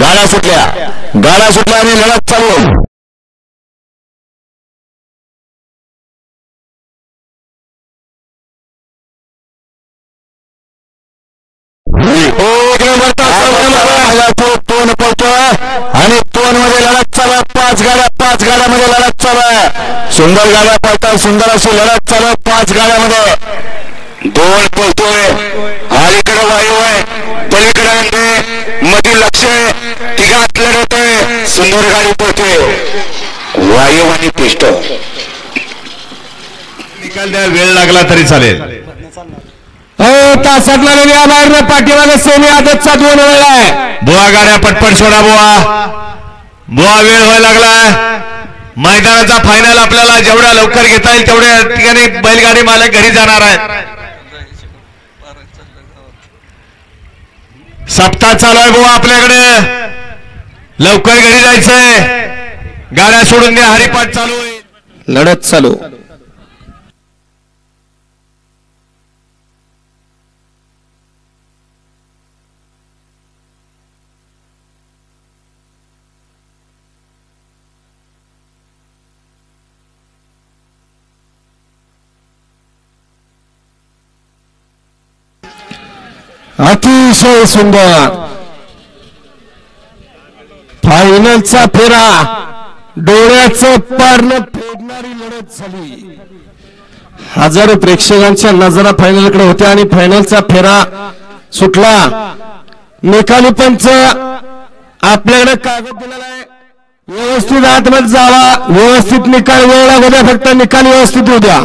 गाड्या सुटल्या आणि लढत चालू. तोन पळतोय आणि तोन मध्ये लढत चालू. पाच गाड्यामध्ये लढत चालू आहे. सुंदर गाड्या पळतात. सुंदर अशी लढत चालू आहे 5 गाड्यामध्ये. दोन पळतोय. अलीकडे वायू आहे, पलीकडे मधील लक्ष आहे. तिघात लढत आहे. सुंदर गाडी पळतोय. वायू आणि पिस्टल निकाल द्या. वेळ लागला तरी चालेल. तासातला या बाहेर पाठीमागे सेमी आदतचा 2 वेळ आहे. बुवा गाड्या पटपट सोडा. बुवा वेळ व्हायला लागला. मैदानाचा फायनल आपल्याला जेवढ्या लवकर घेता येईल तेवढ्या ठिकाणी बैलगाडी मालक घरी जाणार आहेत. सप्ताह चालू आहे बुवा आपल्याकडे. लवकर घरी जायचंय. गाड्या सोडून द्या. हरिपाठ चालू आहे. लढत चालू. अतिशय सुंदर फायनलचा फेरा. डोळ्याचं पारणं फेडणारी लढत झाली. हजारो प्रेक्षकांच्या नजरा फायनलकडे होत्या आणि फायनलचा फेरा सुटला. निकाली पंच आपल्याकडे कागद दिलेला आहे. व्यवस्थित आतमध्ये जावा. व्यवस्थित निकाल वेळ लागू द्या. फक्त निकाल व्यवस्थित होऊ द्या.